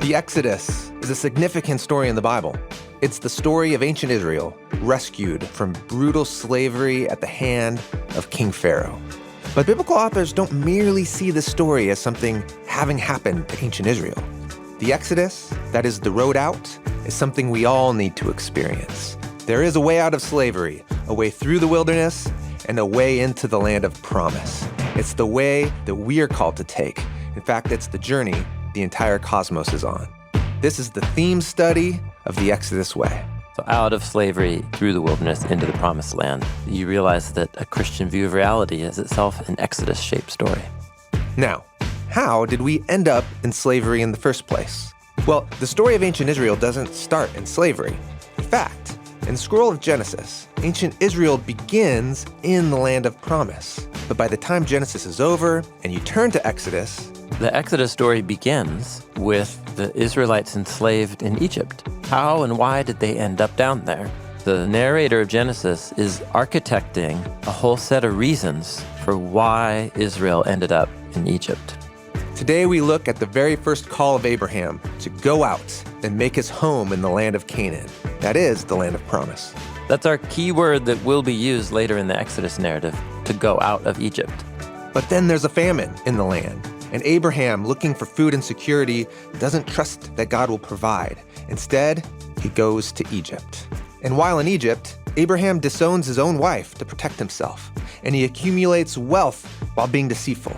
The Exodus is a significant story in the Bible. It's the story of ancient Israel rescued from brutal slavery at the hand of King Pharaoh. But biblical authors don't merely see this story as something having happened to ancient Israel. The Exodus, that is the road out, is something we all need to experience. There is a way out of slavery, a way through the wilderness, and a way into the land of promise. It's the way that we are called to take. In fact, it's the journey the entire cosmos is on. This is the theme study of the Exodus way. So out of slavery, through the wilderness, into the promised land. You realize that a Christian view of reality is itself an Exodus-shaped story. Now, how did we end up in slavery in the first place? Well, the story of ancient Israel doesn't start in slavery. In fact, in the scroll of Genesis, ancient Israel begins in the land of promise. But by the time Genesis is over and you turn to Exodus, the Exodus story begins with the Israelites enslaved in Egypt. How and why did they end up down there? The narrator of Genesis is architecting a whole set of reasons for why Israel ended up in Egypt. Today we look at the very first call of Abraham to go out and make his home in the land of Canaan. That is the land of promise. That's our key word that will be used later in the Exodus narrative, to go out of Egypt. But then there's a famine in the land, and Abraham, looking for food and security, doesn't trust that God will provide. Instead, he goes to Egypt. And while in Egypt, Abraham disowns his own wife to protect himself, and he accumulates wealth while being deceitful.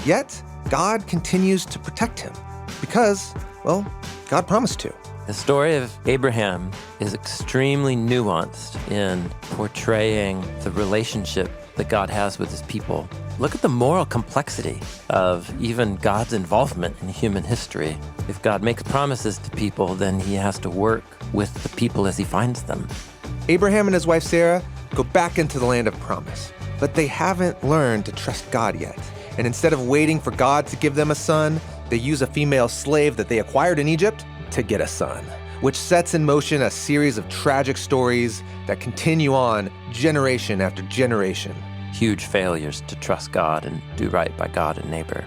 Yet, God continues to protect him because, well, God promised to. The story of Abraham is extremely nuanced in portraying the relationship that God has with his people. Look at the moral complexity of even God's involvement in human history. If God makes promises to people, then he has to work with the people as he finds them. Abraham and his wife Sarah go back into the land of promise, but they haven't learned to trust God yet. And instead of waiting for God to give them a son, they use a female slave that they acquired in Egypt to get a son, which sets in motion a series of tragic stories that continue on generation after generation. Huge failures to trust God and do right by God and neighbor.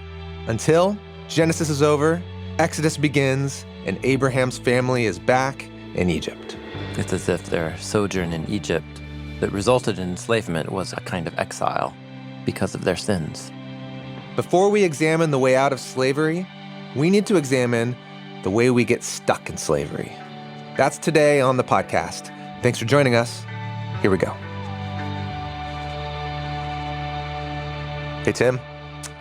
Until Genesis is over, Exodus begins, and Abraham's family is back in Egypt. It's as if their sojourn in Egypt that resulted in enslavement was a kind of exile because of their sins. Before we examine the way out of slavery, we need to examine the way we get stuck in slavery. That's today on the podcast. Thanks for joining us. Here we go. Hey, Tim.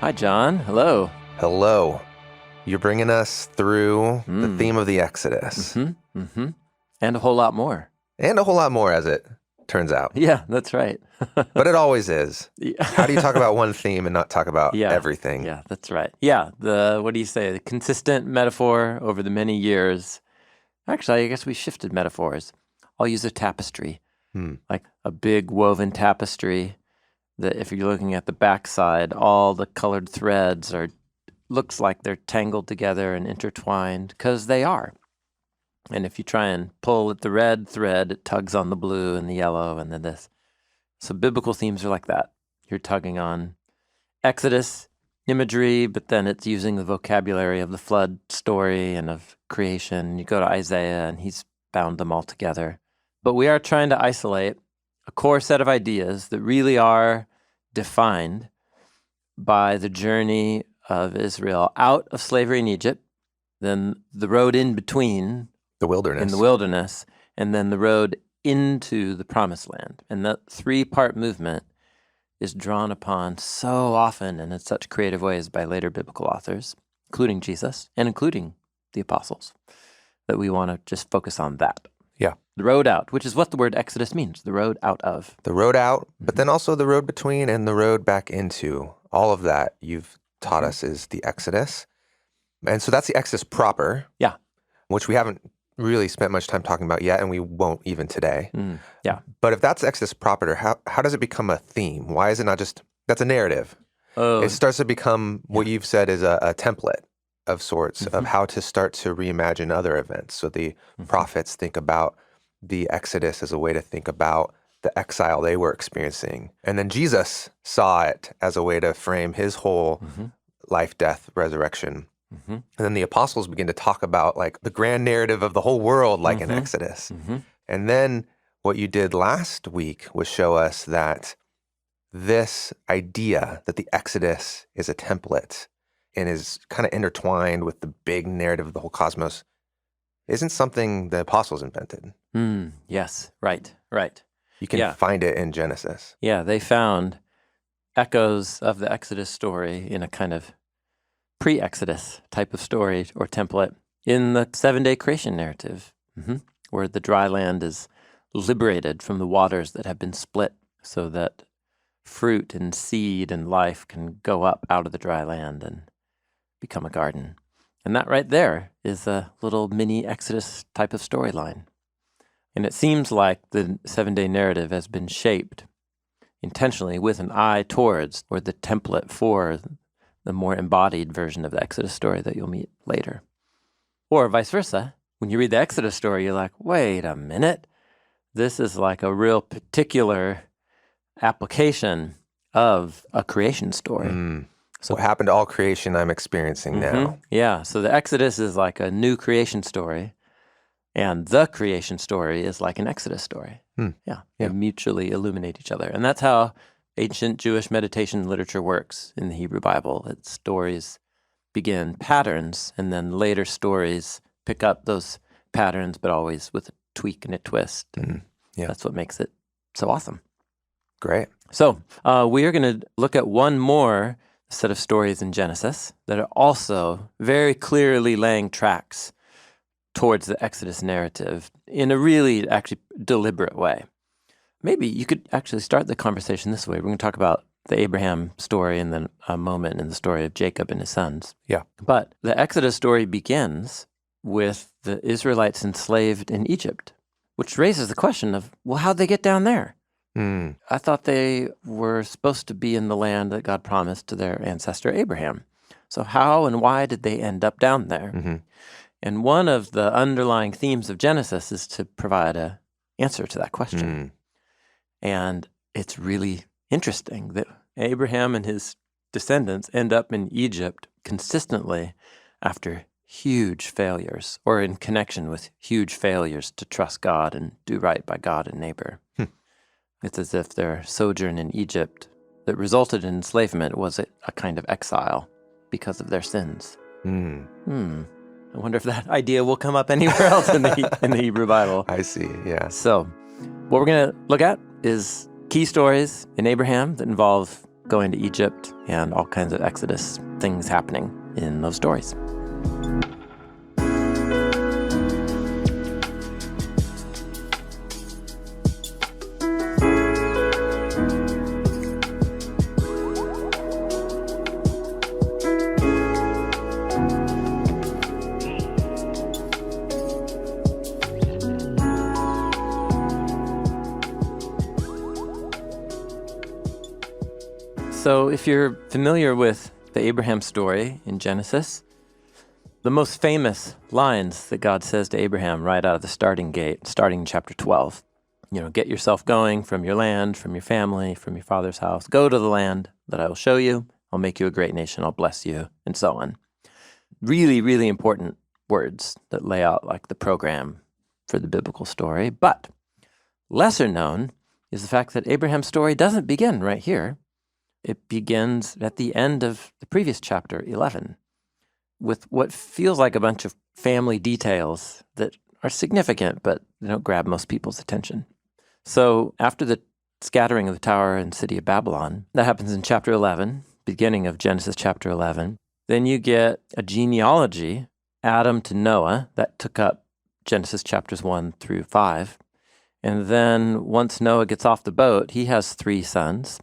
Hi, John. Hello. Hello. You're bringing us through the theme of the Exodus. And a whole lot more. And a whole lot more, as it turns out. Yeah, that's right. But it always is. Yeah. How do you talk about one theme and not talk about everything? Yeah, that's right. Yeah, what do you say? The consistent metaphor over the many years. Actually, I guess we shifted metaphors. I'll use a tapestry, like a big woven tapestry that if you're looking at the backside, all the colored threads looks like they're tangled together and intertwined, because they are. And if you try and pull at the red thread, it tugs on the blue and the yellow and then this. So biblical themes are like that. You're tugging on Exodus imagery, but then it's using the vocabulary of the flood story and of creation. You go to Isaiah and he's bound them all together. But we are trying to isolate a core set of ideas that really are defined by the journey of Israel out of slavery in Egypt, then the road in between the wilderness. In the wilderness, and then the road into the promised land. And that three-part movement is drawn upon so often and in such creative ways by later biblical authors, including Jesus and including the apostles, that we want to just focus on that. Yeah. The road out, which is what the word Exodus means, the road out of. The road out, but then also the road between and the road back into. All of that you've taught us is the Exodus. And so that's the Exodus proper. Yeah. Which we haven't really spent much time talking about yet, and we won't even today. Yeah. But if that's Exodus proper, how does it become a theme? Why is it not just, that's a narrative. It starts to become what you've said is a template of sorts of how to start to reimagine other events. So the prophets think about the Exodus as a way to think about the exile they were experiencing. And then Jesus saw it as a way to frame his whole life, death, resurrection Mm-hmm. And then the apostles begin to talk about like the grand narrative of the whole world, like in Mm-hmm. Exodus. Mm-hmm. And then what you did last week was show us that this idea that the Exodus is a template and is kind of intertwined with the big narrative of the whole cosmos isn't something the apostles invented. Yes, right. You can find it in Genesis. Yeah, they found echoes of the Exodus story in a kind of pre-Exodus type of story or template in the 7-day creation narrative, where the dry land is liberated from the waters that have been split so that fruit and seed and life can go up out of the dry land and become a garden. And that right there is a little mini Exodus type of storyline. And it seems like the 7-day narrative has been shaped intentionally with an eye towards, or the template for, the more embodied version of the Exodus story that you'll meet later. Or vice versa. When you read the Exodus story, you're like, wait a minute. This is like a real particular application of a creation story. So what happened to all creation I'm experiencing now? Yeah, so the Exodus is like a new creation story, and the creation story is like an Exodus story. They mutually illuminate each other. And that's how ancient Jewish meditation literature works in the Hebrew Bible. Its stories begin patterns, and then later stories pick up those patterns, but always with a tweak and a twist. And that's what makes it so awesome. Great. So we are going to look at one more set of stories in Genesis that are also very clearly laying tracks towards the Exodus narrative in a really actually deliberate way. Maybe you could actually start the conversation this way. We're going to talk about the Abraham story and then a moment in the story of Jacob and his sons. Yeah. But the Exodus story begins with the Israelites enslaved in Egypt, which raises the question of, well, how'd they get down there? I thought they were supposed to be in the land that God promised to their ancestor Abraham. So how and why did they end up down there? And one of the underlying themes of Genesis is to provide an answer to that question. And it's really interesting that Abraham and his descendants end up in Egypt consistently after huge failures, or in connection with huge failures to trust God and do right by God and neighbor. It's as if their sojourn in Egypt that resulted in enslavement was a kind of exile because of their sins. I wonder if that idea will come up anywhere else in the Hebrew Bible. I see, yeah. So what we're going to look at is key stories in Abraham that involve going to Egypt and all kinds of Exodus things happening in those stories. So if you're familiar with the Abraham story in Genesis, the most famous lines that God says to Abraham right out of the starting gate, starting in chapter 12, get yourself going from your land, from your family, from your father's house. Go to the land that I will show you. I'll make you a great nation. I'll bless you, and so on. Really, really important words that lay out like the program for the biblical story. But lesser known is the fact that Abraham's story doesn't begin right here. It begins at the end of the previous chapter 11 with what feels like a bunch of family details that are significant, but they don't grab most people's attention. So after the scattering of the tower and city of Babylon, that happens in chapter 11, beginning of Genesis chapter 11. Then you get a genealogy, Adam to Noah, that took up Genesis chapters 1 through 5. And then once Noah gets off the boat, he has 3 sons,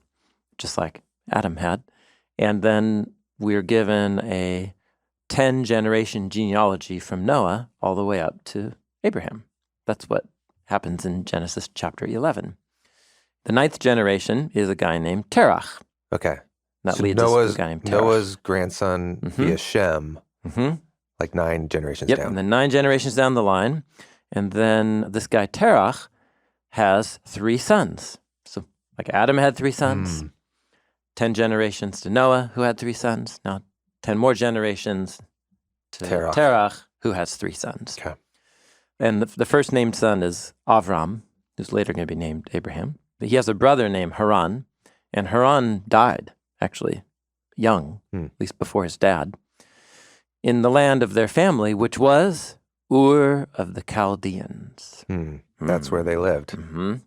just like Adam had. And then we're given a 10-generation genealogy from Noah all the way up to Abraham. That's what happens in Genesis chapter 11. The 9th generation is a guy named Terach. Okay. That so leads us to a guy named Terach. Noah's grandson via Shem, like 9 generations down. And then 9 generations down the line. And then this guy Terach has 3 sons. So like Adam had 3 sons. 10 generations to Noah, who had 3 sons. Now 10 more generations, to Terach. Terach, who has 3 sons. Okay. And the first named son is Avram, who's later going to be named Abraham. But he has a brother named Haran, and Haran died, actually, young, at least before his dad, in the land of their family, which was Ur of the Chaldeans. That's where they lived.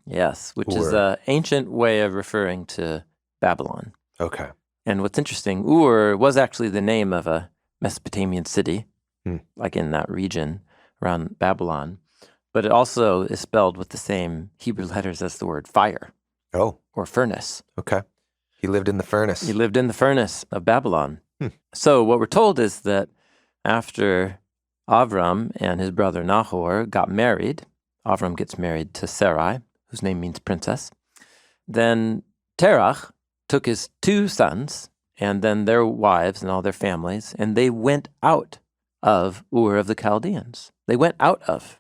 Yes, which is Ur. an ancient way of referring to Babylon. Okay. And what's interesting, Ur was actually the name of a Mesopotamian city, like in that region around Babylon. But it also is spelled with the same Hebrew letters as the word fire Oh, or furnace. okay. He lived in the furnace. He lived in the furnace of Babylon. So what we're told is that after Avram and his brother Nahor got married, Avram gets married to Sarai, whose name means princess. Then Terach took his 2 sons and then their wives and all their families, and they went out of Ur of the Chaldeans. They went out of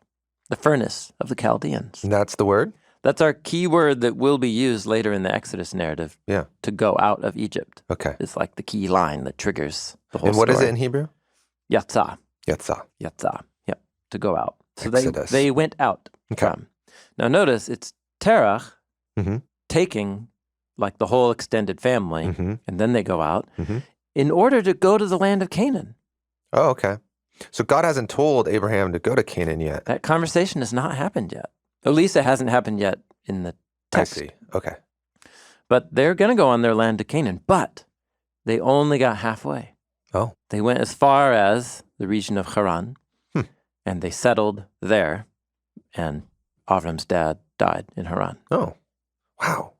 the furnace of the Chaldeans. And that's the word? That's our key word that will be used later in the Exodus narrative. Yeah. To go out of Egypt. Okay. It's like the key line that triggers the whole And what is story. it in Hebrew? Yatzah. Yatzah. Yatzah. Yep. To go out. So Exodus. they went out Okay. from. Now notice it's Terach Mhm. taking like the whole extended family, Mhm. and then they go out Mhm. in order to go to the land of Canaan. Oh, okay. So God hasn't told Abraham to go to Canaan yet. That conversation has not happened yet. At least it hasn't happened yet in the text. I see. Okay. But they're going to go on their land to Canaan, but they only got halfway. Oh. They went as far as the region of Haran, and they settled there, and Avram's dad died in Haran. Oh. Wow.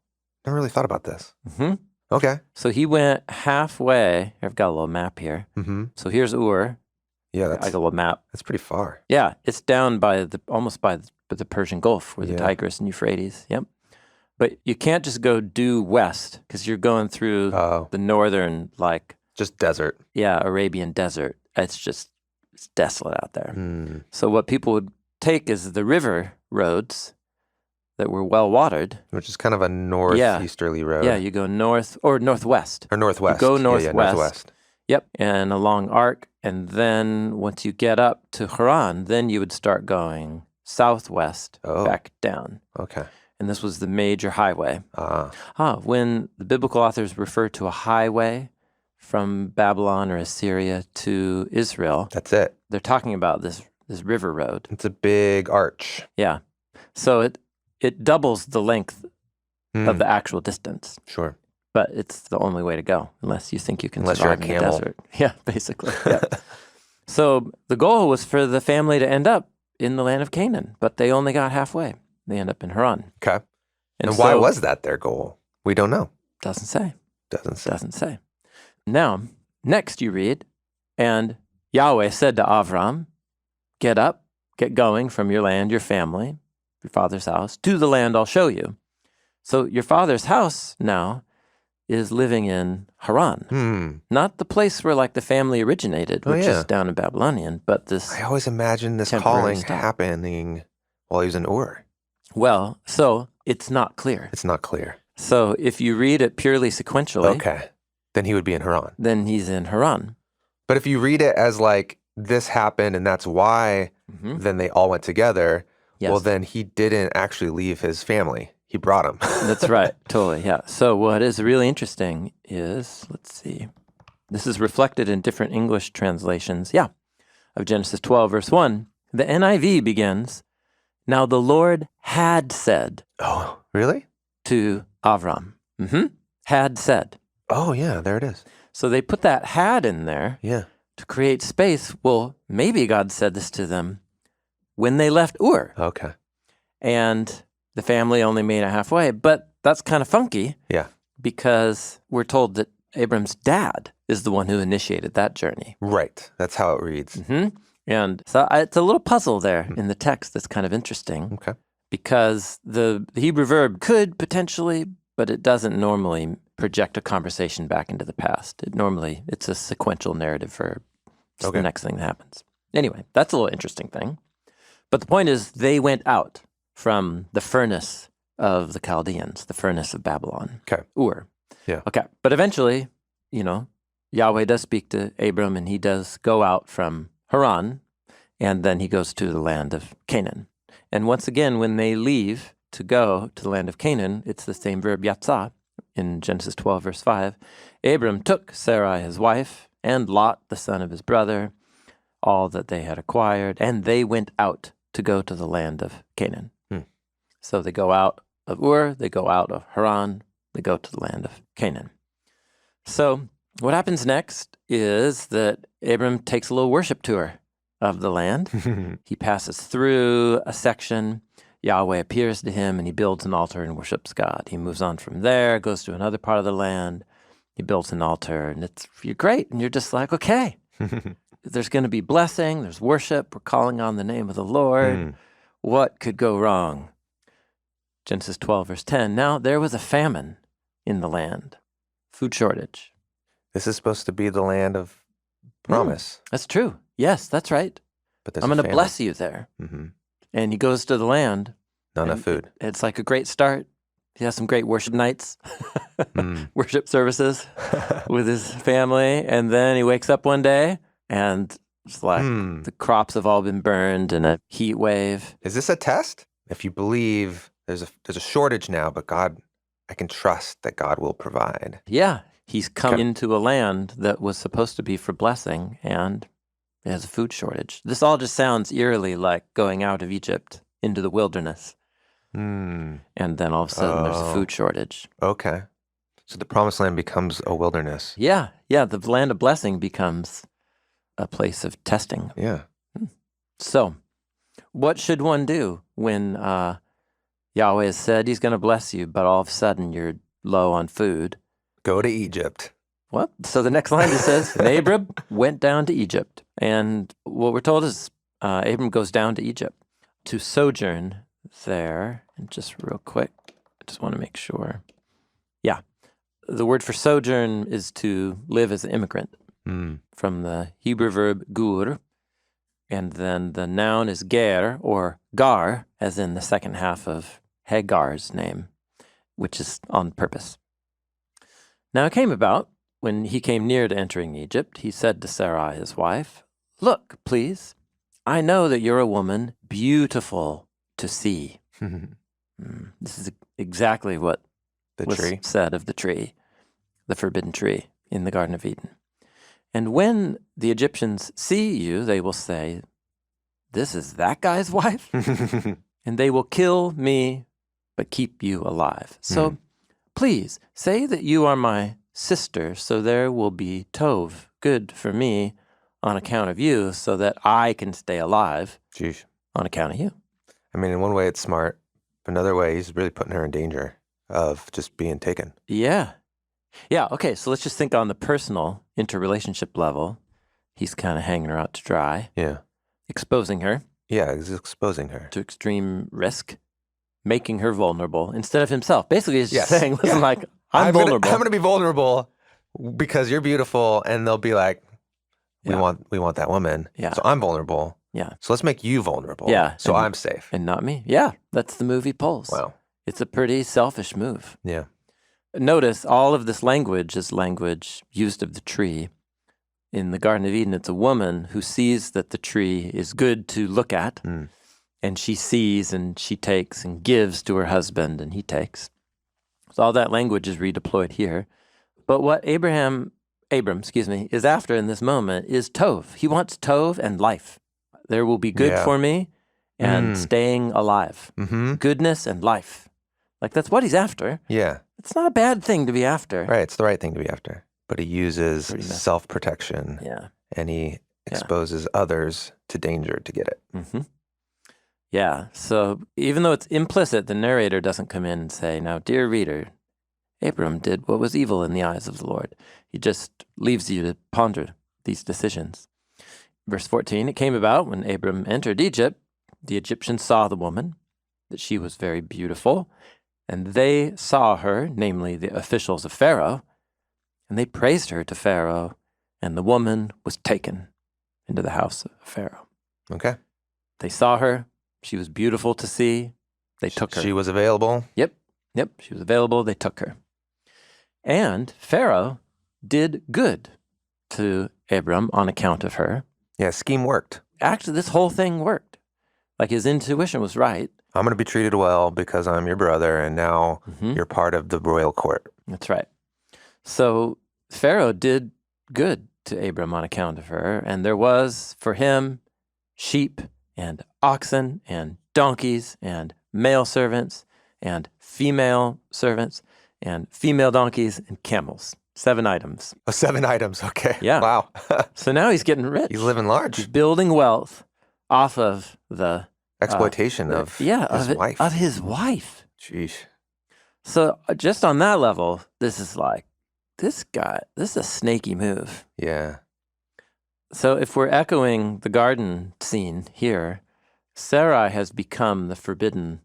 Never really thought about this. hmm Okay. So he went halfway. I've got a little map here. Mm-hmm. So here's Ur. Yeah, I that's got a little map. pretty far. Yeah, it's down by almost by the Persian Gulf, where the Yeah. Tigris and Euphrates. Yep. But you can't just go due west because you're going through Oh, the northern, just desert. Arabian desert. It's desolate out there. Mm. So what people would take is the river roads that were well watered. Which is kind of a northeasterly road. Yeah, you go north or northwest. Or northwest. You go Yeah, northwest. northwest. Yep, and along Arc, and then once you get up to Haran, then you would start going southwest back down. Okay. And this was the major highway. Ah. When the biblical authors refer to a highway from Babylon or Assyria to Israel, That's it. they're talking about this river road. It's a big arch. Yeah. So it doubles the length of the actual distance. Sure. But it's the only way to go, unless you think you can Unless survive you're a in the camel. desert. Yeah, basically. Yeah. So the goal was for the family to end up in the land of Canaan, but they only got halfway. They end up in Haran. Okay. And so, why was that their goal? We don't know. Doesn't say. Doesn't say. Now, next you read, and Yahweh said to Avram, get up, get going from your land, your family, your father's house, to the land I'll show you. So your father's house now is living in Haran. Not the place where the family originated, which is down in Babylonian, but this I always imagine this temporary calling stop. happening while he was in Ur. Well, so it's not clear. It's not clear. So if you read it purely sequentially, Okay. Then he would be in Haran. then he's in Haran. But if you read it as this happened and that's why then they all went together, Yes. well, then he didn't actually leave his family. He brought them. That's right. Totally. Yeah. So what is really interesting is, let's see, this is reflected in different English translations. Yeah. Of Genesis 12, verse 1. The NIV begins, now the Lord had said Oh, really? to Avram. Had said. Oh, yeah, there it is. So they put that had in there Yeah. to create space. Well, maybe God said this to them when they left Ur. Okay. And the family only made it halfway. But that's kind of funky. Yeah. Because we're told that Abram's dad is the one who initiated that journey. Right. That's how it reads. And so it's a little puzzle there in the text that's kind of interesting. Okay. Because the Hebrew verb could potentially, but it doesn't normally project a conversation back into the past. It's a sequential narrative verb. It's the next thing that happens. Anyway, that's a little interesting thing. But the point is, they went out from the furnace of the Chaldeans, the furnace of Babylon. Okay. Ur. Yeah. Okay. But eventually, Yahweh does speak to Abram, and he does go out from Haran, and then he goes to the land of Canaan. And once again, when they leave to go to the land of Canaan, it's the same verb yatzah in Genesis 12, verse 5. Abram took Sarai, his wife, and Lot, the son of his brother, all that they had acquired, and they went out to go to the land of Canaan. So they go out of Ur, they go out of Haran, they go to the land of Canaan. So what happens next is that Abram takes a little worship tour of the land. He passes through a section. Yahweh appears to him, and he builds an altar and worships God. He moves on from there, goes to another part of the land. He builds an altar, and you're great. And you're just like, okay, there's going to be blessing. There's worship. We're calling on the name of the Lord. What could go wrong? Genesis 12, verse 10. Now there was a famine in the land, food shortage. This is supposed to be the land of promise. That's true. Yes, that's right. But I'm going to bless you there. And he goes to the land. Not enough food. It's like a great start. He has some great worship nights, worship services with his family. And then he wakes up one day and it's like the crops have all been burned in a heat wave. Is this a test? If you believe there's a shortage now, but God, I can trust that God will provide. Yeah. He's come into a land that was supposed to be for blessing, and it has a food shortage. This all just sounds eerily like going out of Egypt into the wilderness. And then all of a sudden there's a food shortage. Okay. So the promised land becomes a wilderness. Yeah. The land of blessing becomes a place of testing. Yeah. So what should one do when Yahweh has said he's going to bless you, but all of a sudden you're low on food? Go to Egypt. Well, so the next line just says, and Abram went down to Egypt. And what we're told is Abram goes down to Egypt to sojourn there. And just real quick, I just want to make sure. Yeah, the word for sojourn is to live as an immigrant from the Hebrew verb gur. And then the noun is ger or gar, as in the second half of Hagar's name, which is on purpose. Now it came about, when he came near to entering Egypt, he said to Sarai, his wife, "Look, please, I know that you're a woman beautiful to see." This is exactly what was said of the tree, the forbidden tree in the Garden of Eden. "And when the Egyptians see you, they will say, 'This is that guy's wife?' And they will kill me, but keep you alive. So please say that you are my sister, so there will be tov, good for me, on account of you, so that I can stay alive on account of you." I mean, in one way it's smart, but another way he's really putting her in danger of just being taken. Yeah. Okay, so let's just think on the personal interrelationship level. He's kind of hanging her out to dry. Yeah. Exposing her. Yeah, he's exposing her. To extreme risk. Making her vulnerable instead of himself. Basically, he's just saying, listen, like, I'm vulnerable. I'm going to be vulnerable because you're beautiful, and they'll be like, we want that woman. Yeah. So I'm vulnerable. Yeah. So let's make you vulnerable. Yeah. So I'm safe. And not me. Yeah. That's the move he pulls. Wow. It's a pretty selfish move. Yeah. Notice all of this language is language used of the tree. In the Garden of Eden, it's a woman who sees that the tree is good to look at, and she sees and she takes and gives to her husband, and he takes. So all that language is redeployed here. But what Abram, is after in this moment is tov. He wants tov and life. There will be good for me and staying alive. Goodness and life. Like, that's what he's after. Yeah. It's not a bad thing to be after. Right. It's the right thing to be after. But he uses self-protection. Yeah. And he exposes others to danger to get it. Yeah. So even though it's implicit, the narrator doesn't come in and say, "Now, dear reader, Abram did what was evil in the eyes of the Lord." He just leaves you to ponder these decisions. Verse 14, "It came about when Abram entered Egypt, the Egyptians saw the woman, that she was very beautiful, and they saw her," namely the officials of Pharaoh, "and they praised her to Pharaoh, and the woman was taken into the house of Pharaoh." Okay. They saw her. She was beautiful to see. They took her. She was available. Yep. She was available. They took her. And Pharaoh did good to Abram on account of her. Yeah, scheme worked. Actually, this whole thing worked. Like his intuition was right. I'm going to be treated well because I'm your brother, and now you're part of the royal court. That's right. So Pharaoh did good to Abram on account of her, and there was for him sheep and oxen and donkeys and male servants and female servants and female donkeys and camels. 7 items. Oh, 7 items. Okay. Yeah. Wow. So now he's getting rich. He's living large. He's building wealth off of the exploitation of his wife. Of his wife. Sheesh. So just on that level, this is a snaky move. Yeah. So if we're echoing the garden scene here, Sarai has become the forbidden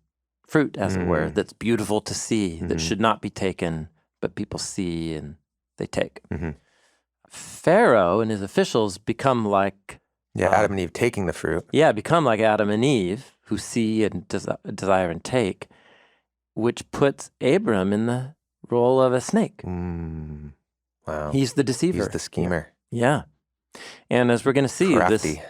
fruit, as it were, that's beautiful to see, that should not be taken, but people see and they take. Pharaoh and his officials become like... Adam and Eve taking the fruit. Yeah, become like Adam and Eve, who see and desire and take, which puts Abram in the role of a snake. Wow. He's the deceiver. He's the schemer. Yeah. And as we're going to see,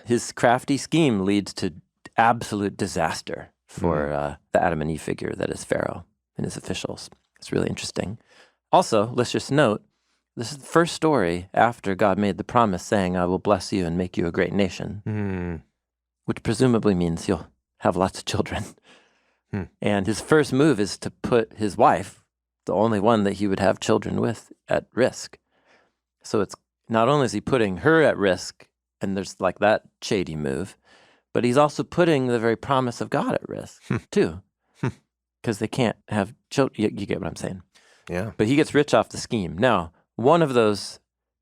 his crafty scheme leads to absolute disaster for the Adam and Eve figure that is Pharaoh and his officials. It's really interesting. Also, let's just note, this is the first story after God made the promise saying, I will bless you and make you a great nation, which presumably means you'll have lots of children. And his first move is to put his wife, the only one that he would have children with, at risk. So it's not only is he putting her at risk, and there's like that shady move, but he's also putting the very promise of God at risk, too, because they can't have children. You get what I'm saying? Yeah. But he gets rich off the scheme. Now, one of those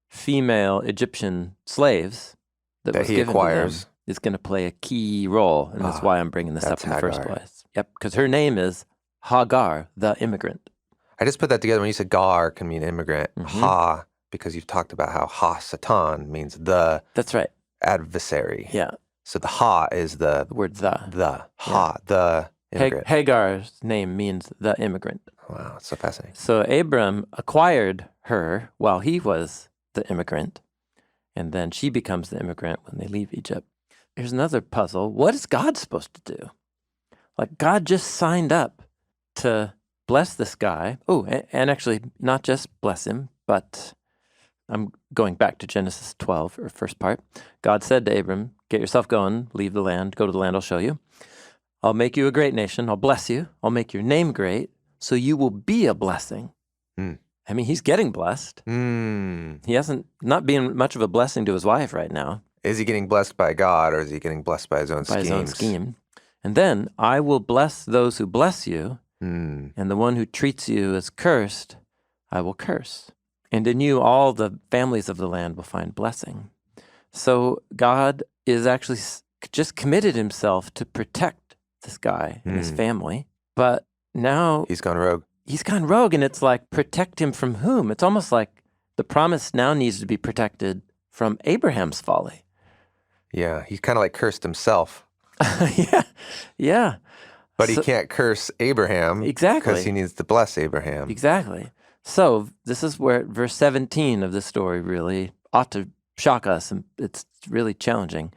female Egyptian slaves that was he given acquires to them is going to play a key role, and that's why I'm bringing this up in the first place. Yep, because her name is Hagar, the immigrant. I just put that together. When you said Gar can mean immigrant, Ha, because you've talked about how Ha Satan means the That's right. adversary. Yeah. So the Ha is the word the. The Ha, the immigrant. Hagar's name means the immigrant. Wow, that's so fascinating. So Abram acquired her while he was the immigrant, and then she becomes the immigrant when they leave Egypt. Here's another puzzle. What is God supposed to do? Like, God just signed up to bless this guy. Oh, and actually not just bless him, but I'm going back to Genesis 12, or first part. God said to Abram, get yourself going, leave the land, go to the land I'll show you. I'll make you a great nation. I'll bless you. I'll make your name great, so you will be a blessing. I mean, he's getting blessed. He hasn't, not being much of a blessing to his wife right now. Is he getting blessed by God, or is he getting blessed by his own schemes? By his own scheme. And then, I will bless those who bless you, and the one who treats you as cursed, I will curse. And in you, all the families of the land will find blessing. So God is actually just committed himself to protect this guy and his family. But now... He's gone rogue. He's gone rogue, and it's like, protect him from whom? It's almost like the promise now needs to be protected from Abraham's folly. Yeah, he kind of like cursed himself. Yeah. But he can't curse Abraham. Exactly. Because he needs to bless Abraham. Exactly. So this is where verse 17 of this story really ought to shock us, and it's really challenging.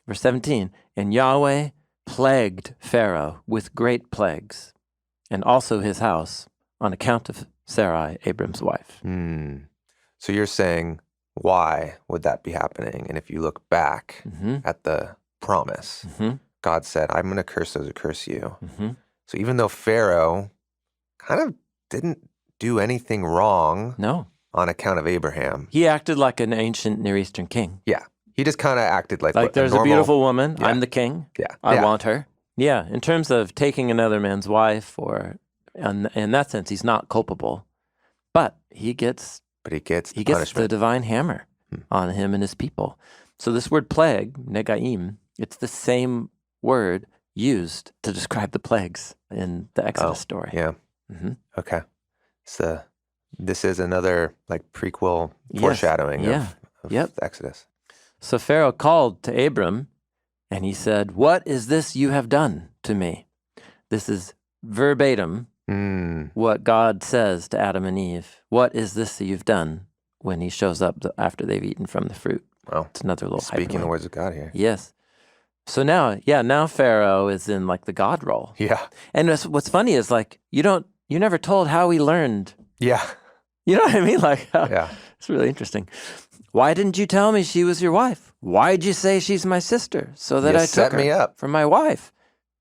Verse 17, and Yahweh plagued Pharaoh with great plagues, and also his house, on account of Sarai, Abram's wife. So you're saying, why would that be happening? And if you look back at the promise, God said, I'm going to curse those who curse you. So even though Pharaoh kind of didn't do anything wrong on account of Abraham. He acted like an ancient Near Eastern king. Yeah. He just kind of acted like there's a beautiful woman. I'm the king. Yeah. I want her. Yeah. In terms of taking another man's wife, or in that sense, he's not culpable. But he gets the divine hammer on him and his people. So this word plague, negaim, it's the same word used to describe the plagues in the Exodus story. Yeah. Okay. So this is another like prequel foreshadowing of the Exodus. So Pharaoh called to Abram, and he said, what is this you have done to me? This is verbatim what God says to Adam and Eve. What is this that you've done, when he shows up after they've eaten from the fruit? Well, It's another little speaking the hyperlink. words of God here. Yes. So now Pharaoh is in like the God role. Yeah. And what's funny is like, you're never told how he learned. Yeah. You know what I mean? Like, Yeah. it's really interesting. Why didn't you tell me she was your wife? Why'd you say she's my sister? So that You I set took her me up. for my wife.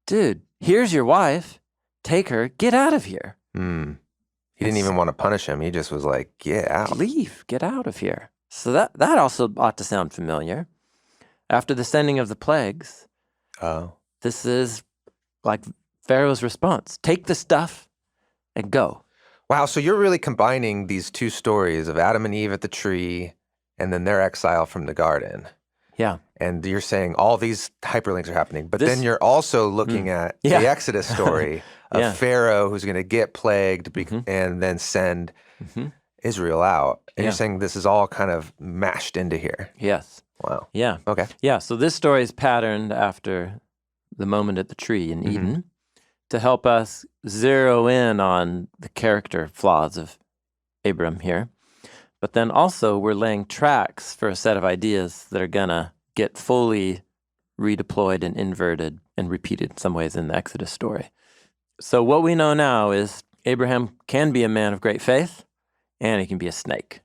Dude, here's your wife. Take her. Get out of here. He didn't even want to punish him. He just was like, get out. Leave. Get out of here. So that also ought to sound familiar. After the sending of the plagues, this is like Pharaoh's response. Take the stuff and go. Wow, so you're really combining these two stories of Adam and Eve at the tree and then their exile from the garden. Yeah. And you're saying all these hyperlinks are happening, but This- then you're also looking at Yeah. the Exodus story of Yeah. Pharaoh who's going to get plagued and then send Israel out. And Yeah. you're saying this is all kind of mashed into here. Yes. Wow. Yeah. Okay. Yeah. So this story is patterned after the moment at the tree in Eden to help us zero in on the character flaws of Abram here. But then also we're laying tracks for a set of ideas that are going to get fully redeployed and inverted and repeated in some ways in the Exodus story. So what we know now is Abraham can be a man of great faith and he can be a snake.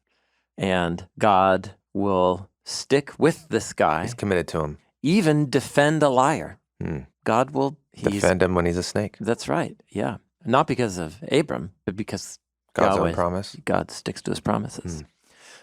And God will stick with this guy, He's committed to him. even defend a liar. God will Defend him when he's a snake. That's right. Yeah. Not because of Abram, but because God's Yahweh, own promise. God sticks to his promises.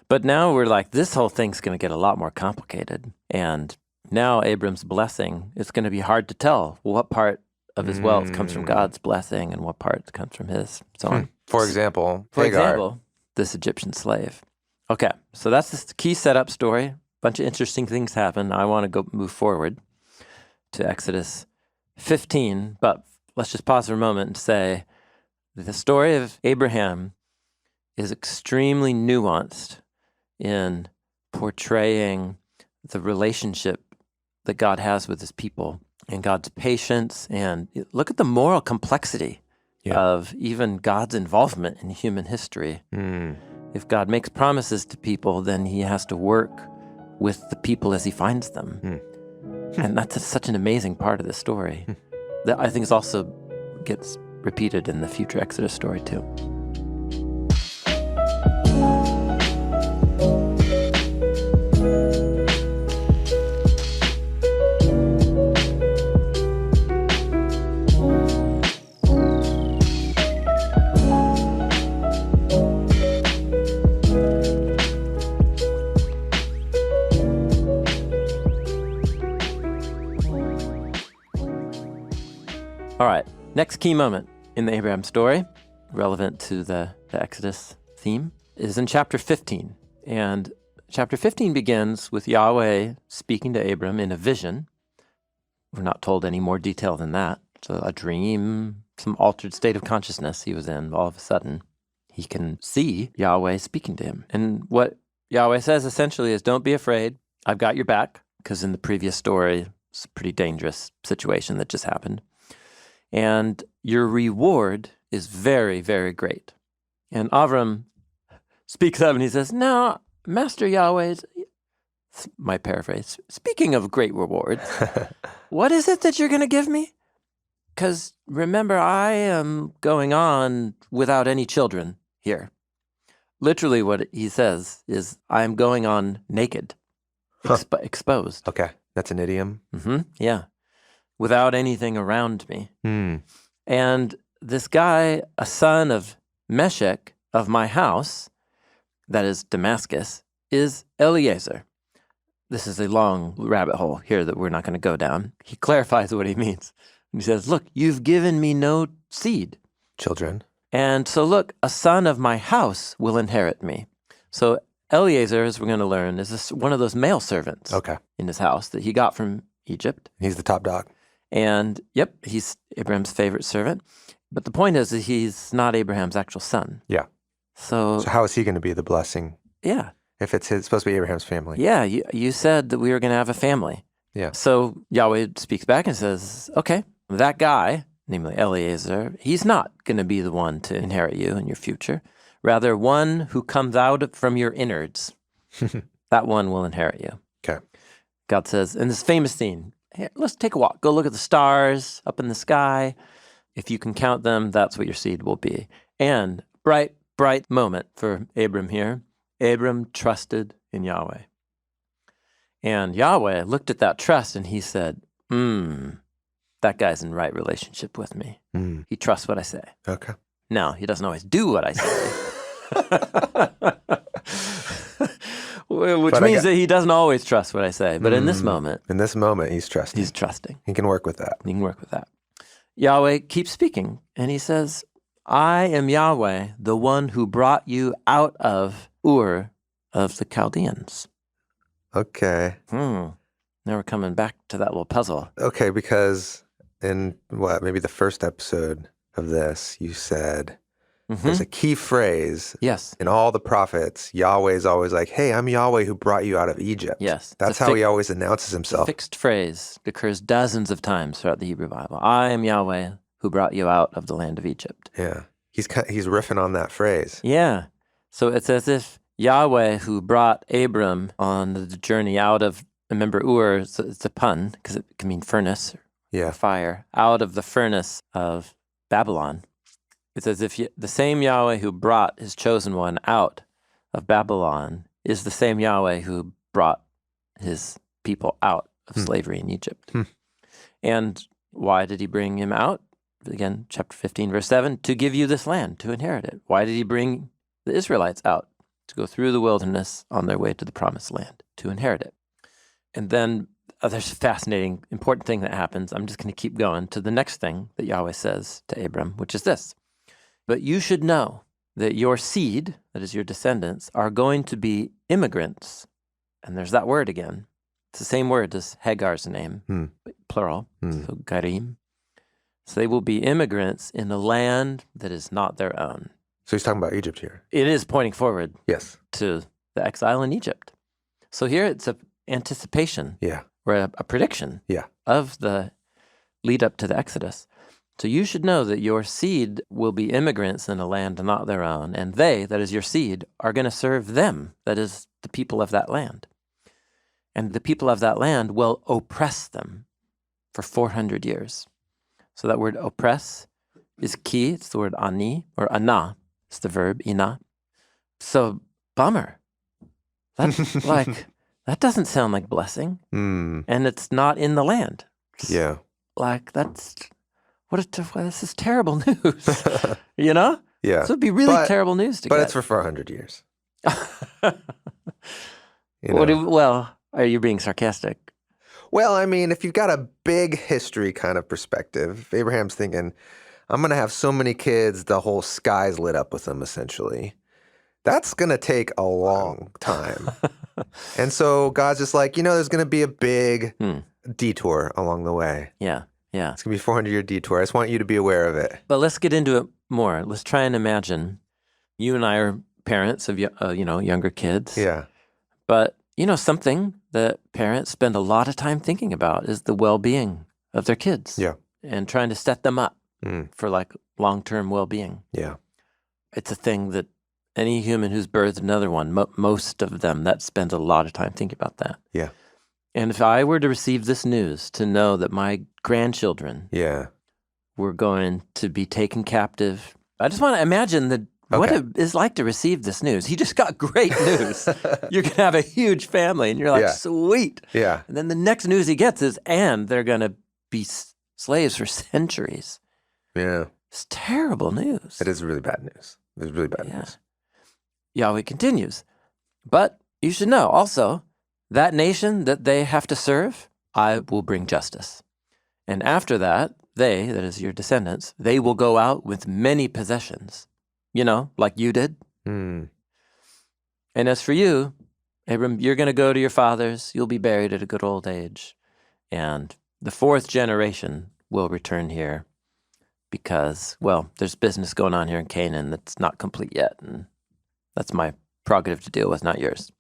But now we're like, this whole thing's going to get a lot more complicated. And now Abram's blessing, it's going to be hard to tell what part of his wealth comes from God's blessing and what part comes from his, so on. For example, For Hagar. example, this Egyptian slave. Okay, so that's the key setup story. Bunch of interesting things happen. I want to move forward to Exodus 15, but let's just pause for a moment and say the story of Abraham is extremely nuanced in portraying the relationship that God has with his people and God's patience. And look at the moral complexity of even God's involvement in human history. If God makes promises to people, then he has to work with the people as he finds them. And that's such an amazing part of the story that I think is also gets repeated in the future Exodus story too. All right, next key moment in the Abraham story, relevant to the Exodus theme, is in chapter 15. And chapter 15 begins with Yahweh speaking to Abram in a vision. We're not told any more detail than that. So a dream, some altered state of consciousness he was in. All of a sudden, he can see Yahweh speaking to him. And what Yahweh says essentially is, don't be afraid. I've got your back. Because in the previous story, it's a pretty dangerous situation that just happened. And your reward is very, very great. And Avram speaks up and he says, no, Master Yahweh, my paraphrase, speaking of great rewards, what is it that you're going to give me? Because remember, I am going on without any children here. Literally what he says is, I'm going on naked, exposed. Okay, that's an idiom. Yeah. Without anything around me. And this guy, a son of Meshech of my house, that is Damascus, is Eliezer. This is a long rabbit hole here that we're not going to go down. He clarifies what he means. He says, look, you've given me no seed. Children. And so look, a son of my house will inherit me. So Eliezer, as we're going to learn, is one of those male servants in his house that he got from Egypt. He's the top dog. And he's Abraham's favorite servant. But the point is that he's not Abraham's actual son. Yeah. So how is he going to be the blessing? Yeah. If it's supposed to be Abraham's family. Yeah, you said that we were going to have a family. Yeah. So Yahweh speaks back and says, okay, that guy, namely Eliezer, he's not going to be the one to inherit you in your future. Rather, one who comes out from your innards, that one will inherit you. Okay. God says, in this famous scene, hey, let's take a walk. Go look at the stars up in the sky. If you can count them, that's what your seed will be. And bright moment for Abram here. Abram trusted in Yahweh. And Yahweh looked at that trust and he said, that guy's in right relationship with me. He trusts what I say. Okay. Now, he doesn't always do what I say. Which means that he doesn't always trust what I say. But in this moment, he's trusting. He's trusting. He can work with that. He can work with that. Yahweh keeps speaking, and he says, I am Yahweh, the one who brought you out of Ur of the Chaldeans. Okay. Now we're coming back to that little puzzle. Okay, because in maybe the first episode of this, you said there's a key phrase. Yes. In all the prophets, Yahweh's always like, hey, I'm Yahweh who brought you out of Egypt. Yes. That's how he always announces himself. Fixed phrase occurs dozens of times throughout the Hebrew Bible. I am Yahweh who brought you out of the land of Egypt. Yeah. He's riffing on that phrase. Yeah. So it's as if Yahweh who brought Abram on the journey out of, remember Ur, it's a pun because it can mean furnace or fire, out of the furnace of Babylon. It's as if the same Yahweh who brought his chosen one out of Babylon is the same Yahweh who brought his people out of slavery in Egypt. And why did he bring him out? Again, chapter 15, verse 7, to give you this land, to inherit it. Why did he bring the Israelites out? To go through the wilderness on their way to the promised land, to inherit it. And then there's a fascinating, important thing that happens. I'm just going to keep going to the next thing that Yahweh says to Abram, which is this. But you should know that your seed, that is your descendants, are going to be immigrants. And there's that word again. It's the same word as Hagar's name, plural, so garim. So they will be immigrants in a land that is not their own. So he's talking about Egypt here. It is pointing forward to the exile in Egypt. So here it's an anticipation or a prediction of the lead up to the Exodus. So you should know that your seed will be immigrants in a land not their own, and they, that is your seed, are going to serve them, that is the people of that land. And the people of that land will oppress them for 400 years. So that word oppress is key. It's the word ani, or ana. It's the verb ina. So, bummer. That's that doesn't sound like blessing. And it's not in the land. Yeah. Like, this is terrible news. You know? Yeah. So it'd be really terrible news to get. But it's for 400 years. Well, are you being sarcastic? Well, I mean, if you've got a big history kind of perspective, if Abraham's thinking, I'm going to have so many kids, the whole sky's lit up with them, essentially. That's going to take a long time. And so God's just like, there's going to be a big detour along the way. Yeah. It's going to be a 400-year detour. I just want you to be aware of it. But let's get into it more. Let's try and imagine. You and I are parents of, younger kids. Yeah. But, something that parents spend a lot of time thinking about is the well-being of their kids. Yeah. And trying to set them up for long-term well-being. Yeah. It's a thing that any human who's birthed another one, most of them, that spends a lot of time thinking about that. Yeah. And if I were to receive this news, to know that my grandchildren were going to be taken captive, I just want to imagine what it is like to receive this news. He just got great news. You're going to have a huge family, and you're like, sweet. Yeah. And then the next news he gets is, and they're going to be slaves for centuries. Yeah. It's terrible news. It is really bad news. It's really bad news. Yahweh continues, but you should know also, that nation that they have to serve, I will bring justice. And after that, they, that is your descendants, they will go out with many possessions, like you did. And as for you, Abram, you're going to go to your fathers. You'll be buried at a good old age. And the fourth generation will return here because, there's business going on here in Canaan that's not complete yet. And that's my prerogative to deal with, not yours.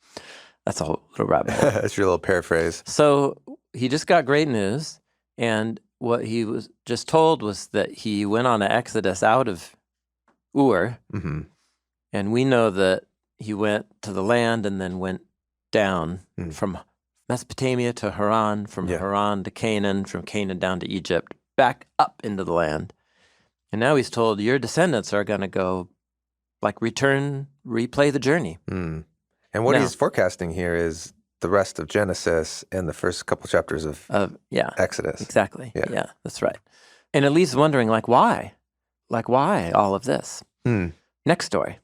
That's a whole little rabbit hole. That's your little paraphrase. So he just got great news. And what he was just told was that he went on an exodus out of Ur. And we know that he went to the land and then went down from Mesopotamia to Haran, from Haran to Canaan, from Canaan down to Egypt, back up into the land. And now he's told, your descendants are going to go, like, replay the journey. And what he's forecasting here is the rest of Genesis and the first couple chapters of Exodus. Exactly. Yeah, that's right. And it leaves wondering, like, why? Like, why all of this? Next story.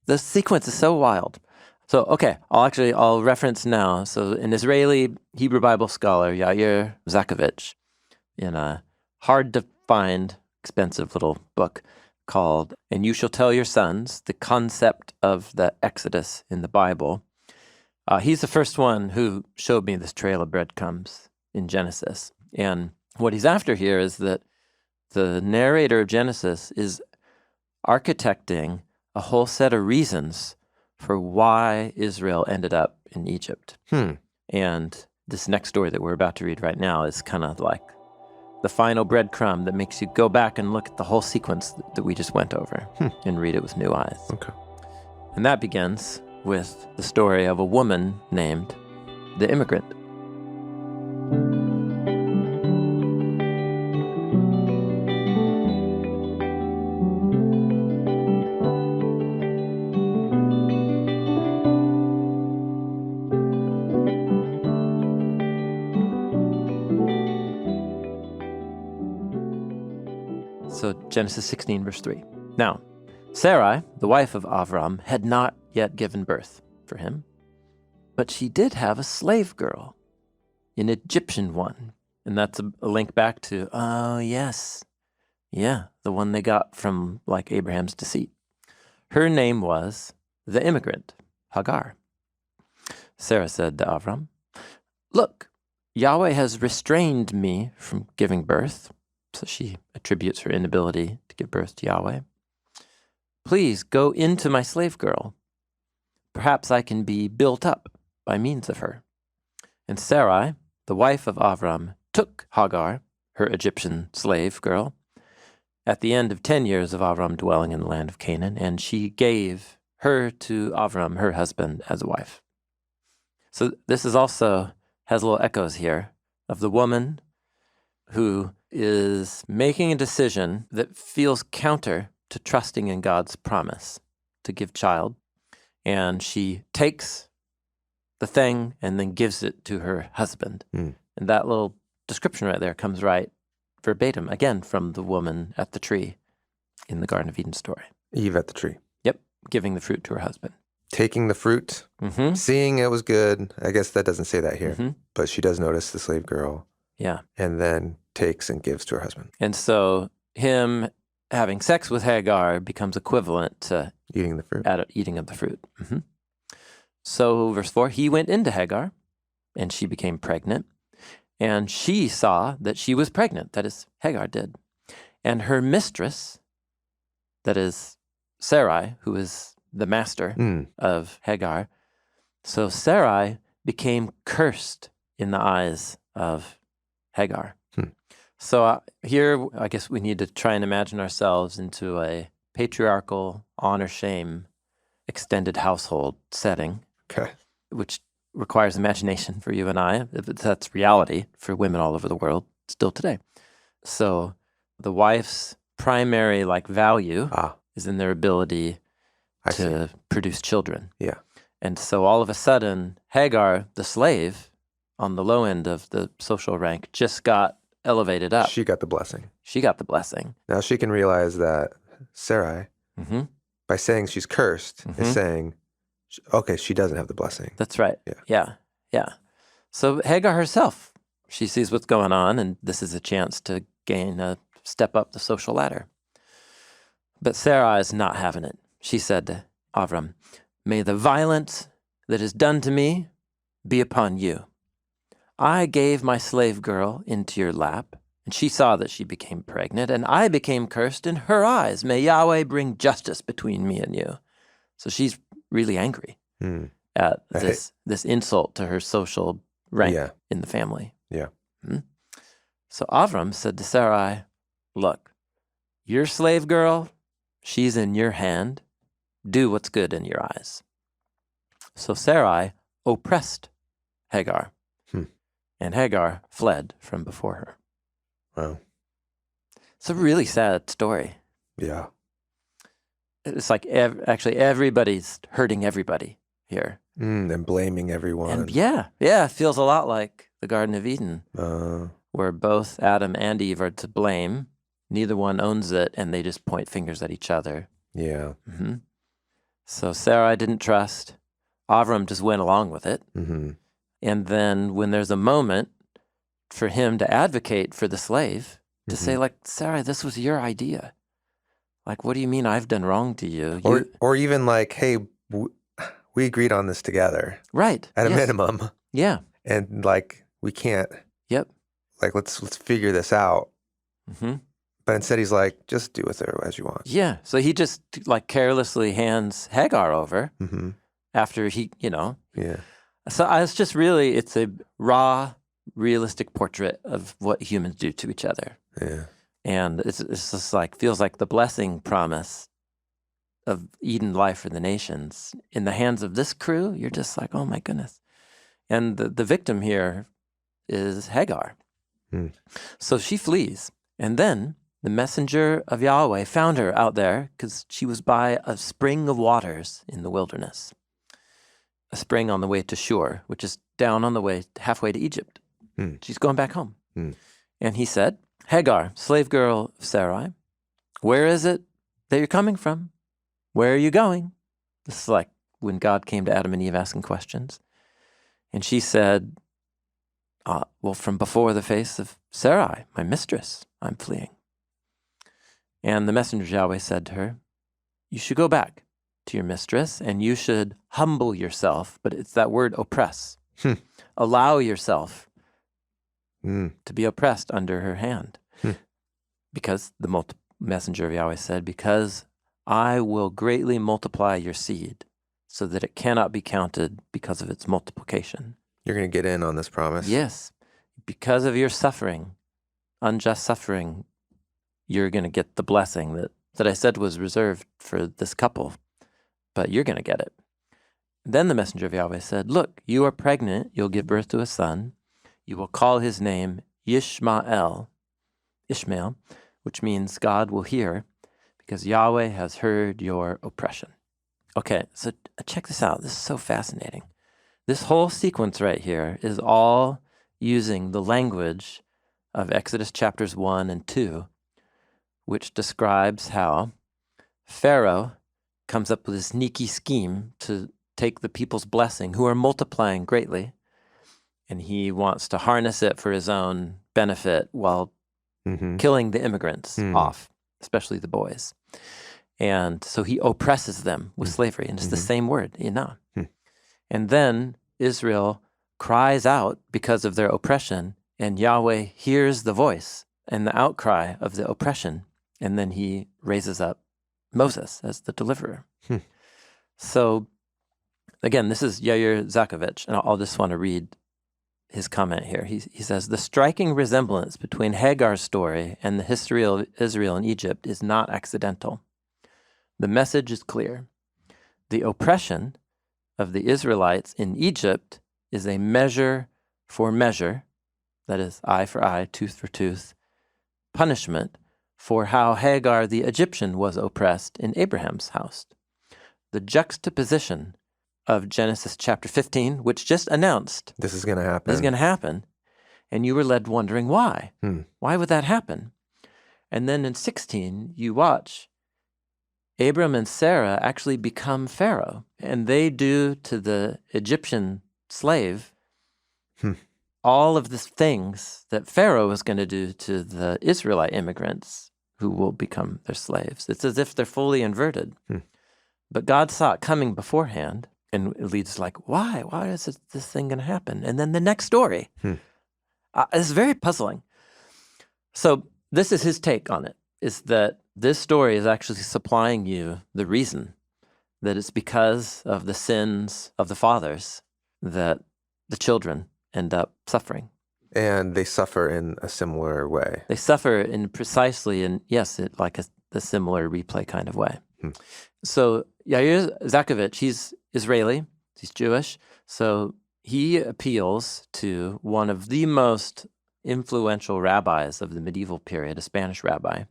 The sequence is so wild. So, okay, I'll reference now. So an Israeli Hebrew Bible scholar, Yair Zakovitch, in a hard-to-find, expensive little book called And You Shall Tell Your Sons, the Concept of the Exodus in the Bible. He's the first one who showed me this trail of breadcrumbs in Genesis. And what he's after here is that the narrator of Genesis is architecting a whole set of reasons for why Israel ended up in Egypt. And this next story that we're about to read right now is kind of like the final breadcrumb that makes you go back and look at the whole sequence that we just went over and read it with new eyes. Okay. And that begins with the story of a woman named the immigrant. So Genesis 16, verse 3. Now, Sarai, the wife of Avram, had not yet given birth for him, but she did have a slave girl, an Egyptian one. And that's a link back to, the one they got from, like, Abraham's deceit. Her name was the immigrant, Hagar. Sarah said to Avram, "Look, Yahweh has restrained me from giving birth." So she attributes her inability to give birth to Yahweh. "Please go into my slave girl. Perhaps I can be built up by means of her." And Sarai, the wife of Avram, took Hagar, her Egyptian slave girl, at the end of 10 years of Avram dwelling in the land of Canaan, and she gave her to Avram, her husband, as a wife. So this is also has little echoes here of the woman who is making a decision that feels counter to trusting in God's promise to give child. And she takes the thing and then gives it to her husband. And that little description right there comes right verbatim, again, from the woman at the tree in the Garden of Eden story. Eve at the tree. Yep, giving the fruit to her husband. Taking the fruit, seeing it was good. I guess that doesn't say that here, but she does notice the slave girl. Yeah. And then takes and gives to her husband. And so him having sex with Hagar becomes equivalent to eating the fruit. Eating of the fruit. So verse 4, he went into Hagar, and she became pregnant, and she saw that she was pregnant, that is, Hagar did. And her mistress, that is Sarai, who is the master of Hagar, so Sarai became cursed in the eyes of Hagar. So here, I guess we need to try and imagine ourselves into a patriarchal honor-shame extended household setting, which requires imagination for you and I. That's reality for women all over the world still today. So the wife's primary value is in their ability to produce children. Yeah. And so all of a sudden, Hagar, the slave, on the low end of the social rank, just got elevated up. She got the blessing. She got the blessing. Now she can realize that Sarai, by saying she's cursed, is saying, okay, she doesn't have the blessing. That's right. Yeah. So Hagar herself, she sees what's going on, and this is a chance to gain a step up the social ladder. But Sarai is not having it. She said to Avram, "May the violence that is done to me be upon you. I gave my slave girl into your lap, and she saw that she became pregnant, and I became cursed in her eyes. May Yahweh bring justice between me and you." So she's really angry at this insult to her social rank in the family. Yeah. So Avram said to Sarai, "Look, your slave girl, she's in your hand. Do what's good in your eyes." So Sarai oppressed Hagar. And Hagar fled from before her. Wow. It's a really sad story. Yeah. It's like actually everybody's hurting everybody here. And blaming everyone. And it feels a lot like the Garden of Eden, where both Adam and Eve are to blame. Neither one owns it, and they just point fingers at each other. Yeah. Mm-hmm. So Sarai didn't trust. Avram just went along with it. Mm-hmm. And then when there's a moment for him to advocate for the slave, to say, like, Sarai, this was your idea. Like, what do you mean I've done wrong to you? Or even like, hey, we agreed on this together. Right. At a minimum. Yeah. And like, we can't. Yep. Like, let's figure this out. Mm-hmm. But instead he's like, just do with her as you want. Yeah. So he just like carelessly hands Hagar over after he. Yeah. So it's just really, it's a raw, realistic portrait of what humans do to each other. Yeah. And it's just like, feels like the blessing promise of Eden life for the nations. In the hands of this crew, you're just like, oh my goodness. And the victim here is Hagar. So she flees. And then the messenger of Yahweh found her out there because she was by a spring of waters in the wilderness. A spring on the way to Shur, which is down on the way halfway to Egypt. She's going back home. And he said, Hagar, slave girl of Sarai, where is it that you're coming from? Where are you going? This is like when God came to Adam and Eve asking questions. And she said, well, from before the face of Sarai, my mistress, I'm fleeing. And the messenger of Yahweh said to her, you should go back to your mistress and you should humble yourself. But it's that word oppress. Allow yourself to be oppressed under her hand. Because the messenger of Yahweh said, because I will greatly multiply your seed so that it cannot be counted because of its multiplication. You're going to get in on this promise? Yes. Because of your suffering, unjust suffering, you're going to get the blessing that I said was reserved for this couple, but you're going to get it. Then the messenger of Yahweh said, look, you are pregnant, you'll give birth to a son. You will call his name Ishmael, which means God will hear, because Yahweh has heard your oppression. Okay, so check this out. This is so fascinating. This whole sequence right here is all using the language of Exodus chapters 1 and 2, which describes how Pharaoh comes up with a sneaky scheme to take the people's blessing, who are multiplying greatly, and he wants to harness it for his own benefit while killing the immigrants off, especially the boys. And so he oppresses them with slavery, and it's the same word, inah. And then Israel cries out because of their oppression, and Yahweh hears the voice and the outcry of the oppression, and then he raises up Moses as the deliverer. So, again, this is Yair Zakovitch, and I'll just want to read his comment here. He says, the striking resemblance between Hagar's story and the history of Israel and Egypt is not accidental. The message is clear. The oppression of the Israelites in Egypt is a measure for measure, that is, eye for eye, tooth for tooth, punishment for how Hagar the Egyptian was oppressed in Abraham's house. The juxtaposition of Genesis chapter 15, which just announced this is going to happen. This is going to happen. And you were led wondering why. Why would that happen? And then in 16, you watch Abram and Sarah actually become Pharaoh. And they do to the Egyptian slave all of the things that Pharaoh was going to do to the Israelite immigrants who will become their slaves. It's as if they're fully inverted. But God saw it coming beforehand. And it leads like, why? Why is this thing going to happen? And then the next story is very puzzling. So this is his take on it, is that this story is actually supplying you the reason that it's because of the sins of the fathers that the children end up suffering. And they suffer in a similar way. They suffer in precisely, like a similar replay kind of way. So Yair Zakovitch, he's Israeli, he's Jewish, so he appeals to one of the most influential rabbis of the medieval period, a Spanish rabbi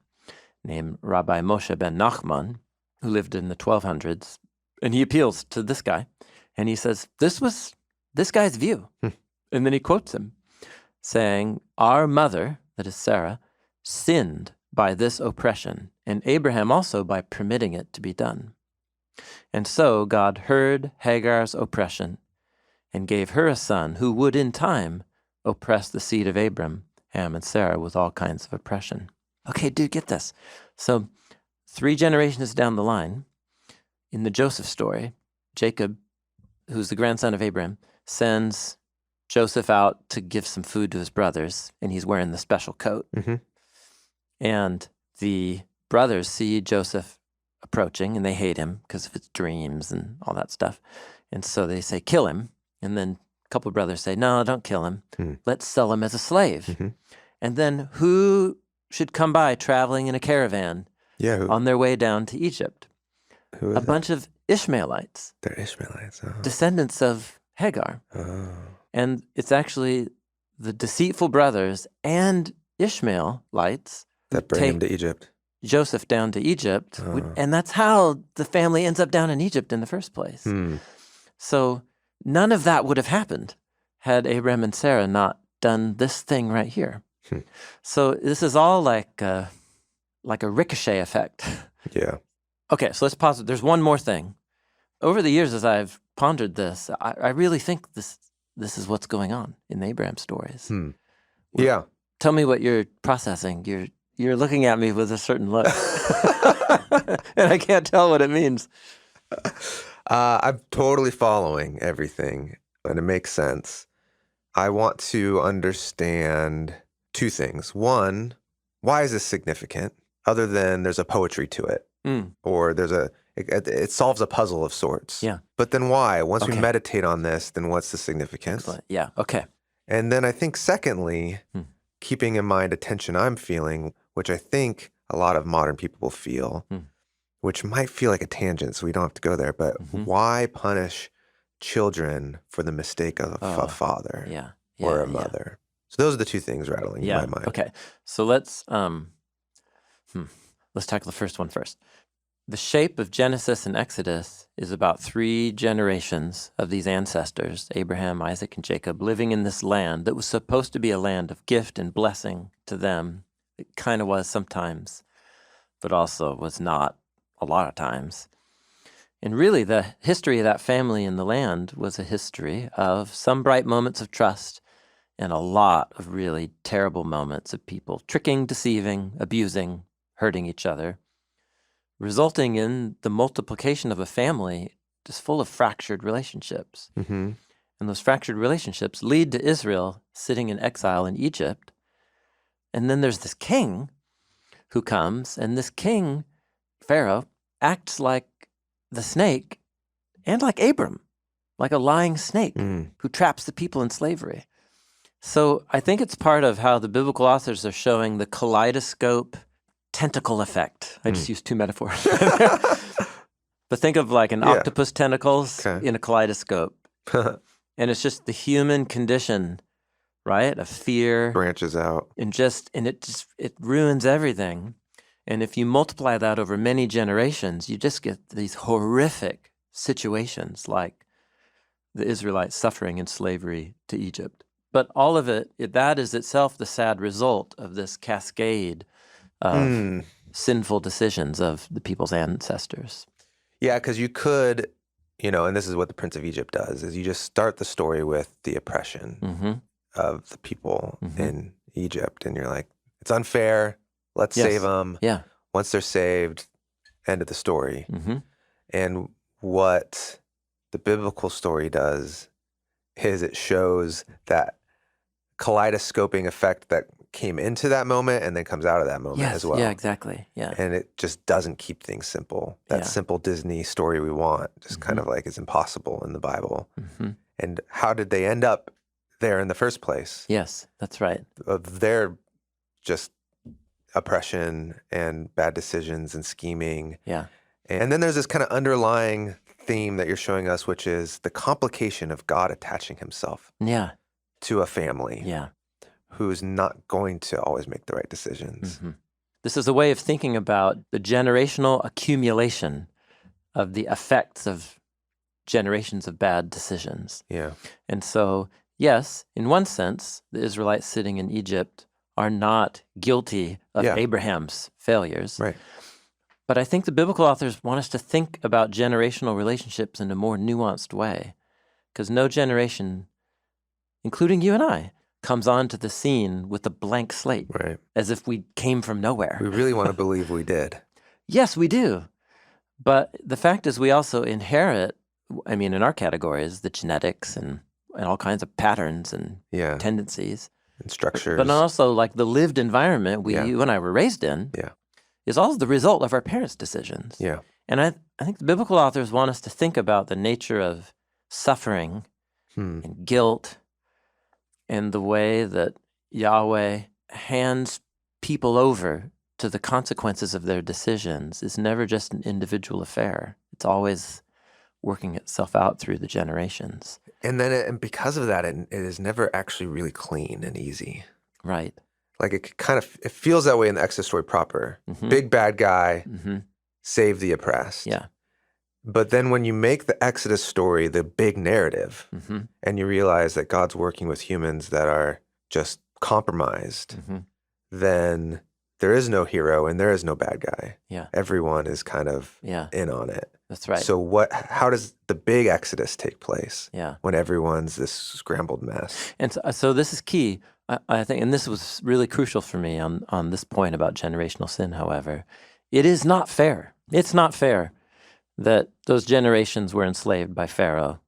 named Rabbi Moshe ben Nachman, who lived in the 1200s. And he appeals to this guy, and he says, this was this guy's view. And then he quotes him, saying, our mother, that is Sarah, sinned by this oppression, and Abraham also by permitting it to be done. And so God heard Hagar's oppression and gave her a son who would in time oppress the seed of Abraham, Ham, and Sarah with all kinds of oppression. Okay, dude, get this. So 3 generations down the line, in the Joseph story, Jacob, who's the grandson of Abraham, sends Joseph out to give some food to his brothers, and he's wearing the special coat. And the brothers see Joseph approaching, and they hate him because of his dreams and all that stuff. And so they say, kill him. And then a couple of brothers say, no, don't kill him. Let's sell him as a slave. And then who should come by traveling in a caravan on their way down to Egypt? Who is a bunch of Ishmaelites. They're Ishmaelites. Oh. Descendants of Hagar. Oh. And it's actually the deceitful brothers and Ishmaelites That bring him to Egypt. Joseph down to Egypt. And that's how the family ends up down in Egypt in the first place. So none of that would have happened had Abraham and Sarah not done this thing right here. So this is all like a ricochet effect. Yeah. Okay, so let's pause. There's one more thing. Over the years, as I've pondered this, I really think this is what's going on in the Abraham stories. Yeah. Tell me what you're processing. You're looking at me with a certain look, and I can't tell what it means. I'm totally following everything, and it makes sense. I want to understand 2 things. One, why is this significant? Other than there's a poetry to it, or it solves a puzzle of sorts. Yeah. But then why? Once we meditate on this, then what's the significance? Excellent. Yeah. Okay. And then I think secondly, keeping in mind a tension I'm feeling, which I think a lot of modern people will feel, which might feel like a tangent, so we don't have to go there, but why punish children for the mistake of a father or a mother? So those are the 2 things rattling in my mind. Okay. So let's tackle the first one first. The shape of Genesis and Exodus is about 3 generations of these ancestors, Abraham, Isaac, and Jacob, living in this land that was supposed to be a land of gift and blessing to them. It kind of was sometimes, but also was not a lot of times. And really, the history of that family in the land was a history of some bright moments of trust and a lot of really terrible moments of people tricking, deceiving, abusing, hurting each other, resulting in the multiplication of a family just full of fractured relationships. And those fractured relationships lead to Israel sitting in exile in Egypt. And then there's this king who comes, and this king, Pharaoh, acts like the snake and like Abram, like a lying snake who traps the people in slavery. So I think it's part of how the biblical authors are showing the kaleidoscope tentacle effect. I just used 2 metaphors. But think of like an octopus tentacles in a kaleidoscope. And it's just the human condition, right? Of fear. Branches out. And it ruins everything. And if you multiply that over many generations, you just get these horrific situations like the Israelites suffering in slavery to Egypt. But all of it, that is itself the sad result of this cascade of sinful decisions of the people's ancestors. Yeah, because you could, and this is what the Prince of Egypt does, is you just start the story with the oppression of the people in Egypt. And you're like, it's unfair. Let's save them. Yeah. Once they're saved, end of the story. And what the biblical story does is it shows that kaleidoscoping effect that came into that moment and then comes out of that moment as well. Yeah, exactly. Yeah. And it just doesn't keep things simple. That simple Disney story we want just kind of like is impossible in the Bible. And how did they end up there in the first place? Yes, that's right. Of their just oppression and bad decisions and scheming. Yeah. And then there's this kind of underlying theme that you're showing us, which is the complication of God attaching himself Yeah. to a family Yeah. who's not going to always make the right decisions. Mm-hmm. This is a way of thinking about the generational accumulation of the effects of generations of bad decisions. Yeah. And so, yes, in one sense, the Israelites sitting in Egypt are not guilty of Yeah. Abraham's failures. Right. But I think the biblical authors want us to think about generational relationships in a more nuanced way, because no generation, including you and I, comes onto the scene with a blank slate, Right. as if we came from nowhere. We really want to believe we did. Yes, we do. But the fact is we also inherit, I mean, in our categories, the genetics and all kinds of patterns and Yeah. tendencies. And structures. But also like the lived environment Yeah. you and I were raised in Yeah. is also the result of our parents' decisions. Yeah. And I think the biblical authors want us to think about the nature of suffering and guilt and the way that Yahweh hands people over to the consequences of their decisions is never just an individual affair. It's always working itself out through the generations. And then, and because of that, it is never actually really clean and easy. Right. Like it feels that way in the Exodus story proper. Mm-hmm. Big bad guy, Mm-hmm. save the oppressed. Yeah. But then when you make the Exodus story the big narrative, Mm-hmm. and you realize that God's working with humans that are just compromised, Mm-hmm. then there is no hero and there is no bad guy. Yeah. Everyone is kind of Yeah. in on it. That's right. So how does the big Exodus take place Yeah. when everyone's this scrambled mess? And so this is key, I think, and this was really crucial for me on this point about generational sin, however. It is not fair. It's not fair that those generations were enslaved by Pharaoh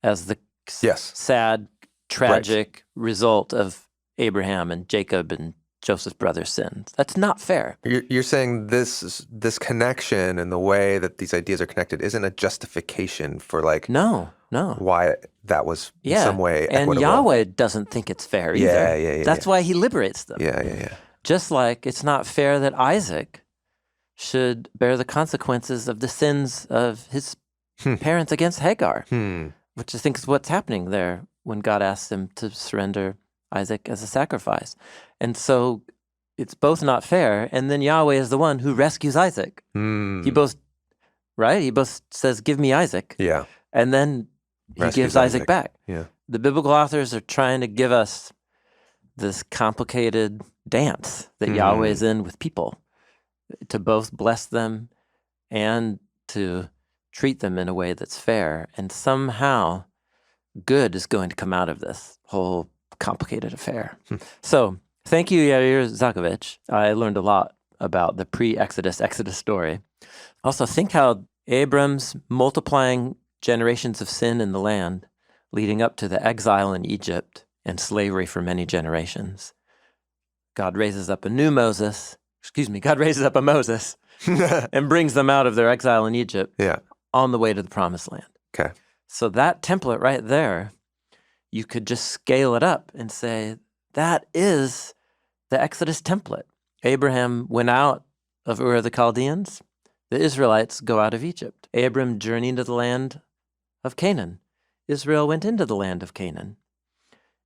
as the Yes. sad, tragic result of Abraham and Jacob and Joseph's brother's sins. That's not fair. You're saying this connection and the way that these ideas are connected isn't a justification for No. why that was in some way equitable. And Yahweh doesn't think it's fair either. Yeah. That's why he liberates them. Yeah. Just like it's not fair that Isaac should bear the consequences of the sins of his parents against Hagar, which I think is what's happening there when God asks him to surrender Isaac as a sacrifice. And so it's both not fair, and then Yahweh is the one who rescues Isaac. He both says, give me Isaac. Yeah. And then he gives Isaac back. Yeah. The biblical authors are trying to give us this complicated dance that Yahweh is in with people, to both bless them and to treat them in a way that's fair. And somehow good is going to come out of this whole complicated affair. So thank you, Yair Zakovitch. I learned a lot about the pre-Exodus Exodus story. Also, think how Abram's multiplying generations of sin in the land leading up to the exile in Egypt and slavery for many generations. God raises up a Moses and brings them out of their exile in Egypt on the way to the promised land. Okay. So that template right there, you could just scale it up and say, that is the Exodus template. Abraham went out of Ur of the Chaldeans. The Israelites go out of Egypt. Abram journeyed to the land of Canaan. Israel went into the land of Canaan.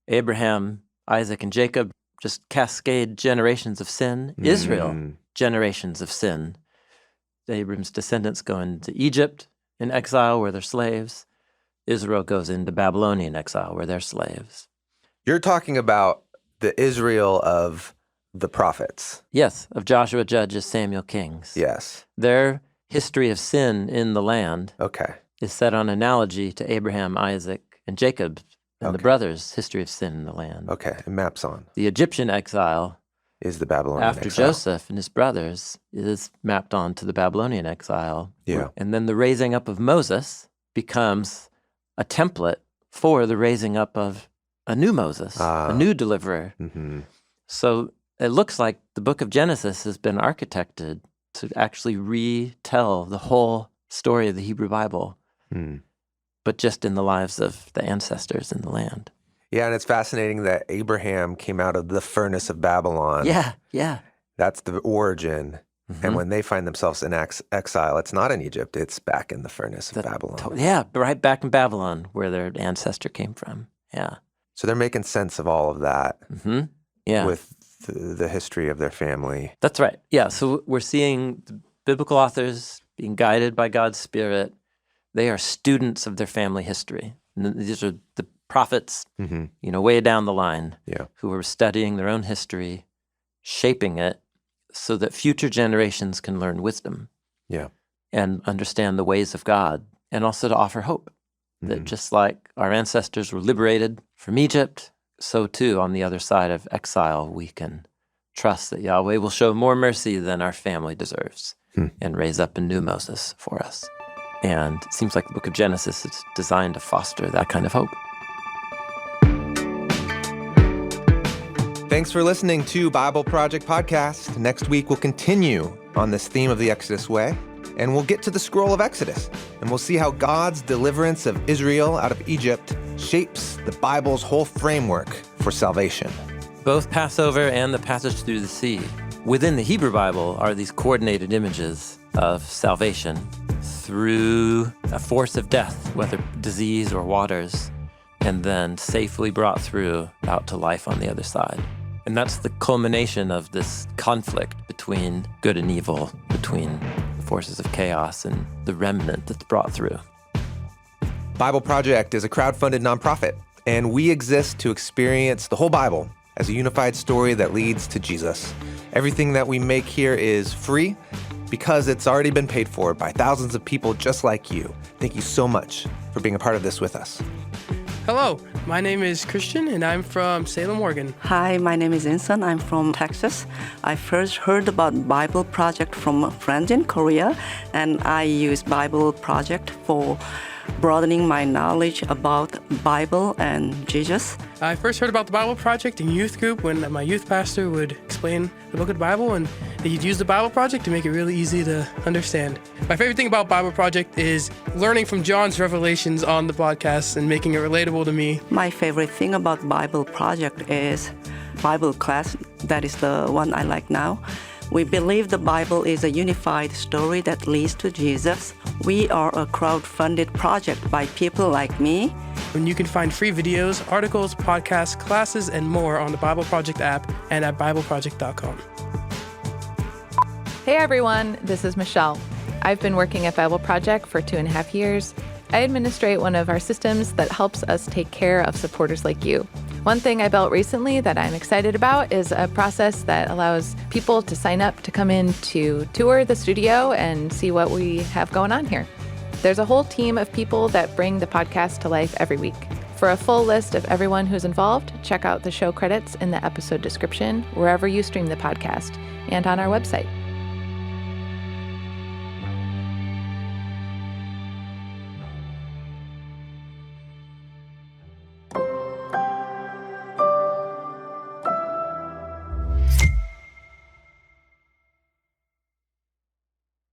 Abraham, Isaac, and Jacob just cascade generations of sin. Israel, generations of sin. Abram's descendants go into Egypt in exile where they're slaves. Israel goes into Babylonian exile where they're slaves. You're talking about the Israel of the prophets. Yes, of Joshua, Judges, Samuel, Kings. Yes. Their history of sin in the land Okay. is set on analogy to Abraham, Isaac, and Jacob and the brothers' history of sin in the land. Okay, it maps on. The Egyptian exile Is the Babylonian after exile. Joseph and his brothers is mapped on to the Babylonian exile. Yeah. And then the raising up of Moses becomes a template for the raising up of a new Moses, a new deliverer. Mm-hmm. So it looks like the book of Genesis has been architected to actually retell the whole story of the Hebrew Bible, but just in the lives of the ancestors in the land. Yeah, and it's fascinating that Abraham came out of the furnace of Babylon. Yeah. That's the origin. And when they find themselves in exile, it's not in Egypt, it's back in the furnace of Babylon. Yeah, right back in Babylon, where their ancestor came from. Yeah. So they're making sense of all of that Yeah. with the history of their family. That's right. Yeah, so we're seeing the biblical authors being guided by God's Spirit. They are students of their family history. And these are the prophets, way down the line, who are studying their own history, shaping it so that future generations can learn wisdom and understand the ways of God, and also to offer hope that just like our ancestors were liberated from Egypt, so too on the other side of exile, we can trust that Yahweh will show more mercy than our family deserves and raise up a new Moses for us. And it seems like the book of Genesis is designed to foster that kind of hope. Thanks for listening to Bible Project Podcast. Next week, we'll continue on this theme of the Exodus way, and we'll get to the scroll of Exodus, and we'll see how God's deliverance of Israel out of Egypt shapes the Bible's whole framework for salvation. Both Passover and the passage through the sea within the Hebrew Bible are these coordinated images of salvation through a force of death, whether disease or waters, and then safely brought through out to life on the other side. And that's the culmination of this conflict between good and evil, between the forces of chaos and the remnant that's brought through. Bible Project is a crowd-funded nonprofit, and we exist to experience the whole Bible as a unified story that leads to Jesus. Everything that we make here is free because it's already been paid for by thousands of people just like you. Thank you so much for being a part of this with us. Hello, my name is Christian, and I'm from Salem, Oregon. Hi, my name is Insun. I'm from Texas. I first heard about Bible Project from a friend in Korea, and I use Bible Project for broadening my knowledge about Bible and Jesus. I first heard about the Bible Project in youth group when my youth pastor would explain the book of the Bible, and he'd use the Bible Project to make it really easy to understand. My favorite thing about Bible Project is learning from John's revelations on the podcast and making it relatable to me. My favorite thing about Bible Project is Bible class. That is the one I like now. We believe the Bible is a unified story that leads to Jesus. We are a crowd-funded project by people like me. And you can find free videos, articles, podcasts, classes, and more on the Bible Project app and at BibleProject.com. Hey everyone, this is Michelle. I've been working at Bible Project for 2.5 years. I administrate one of our systems that helps us take care of supporters like you. One thing I built recently that I'm excited about is a process that allows people to sign up to come in to tour the studio and see what we have going on here. There's a whole team of people that bring the podcast to life every week. For a full list of everyone who's involved, check out the show credits in the episode description, wherever you stream the podcast, and on our website.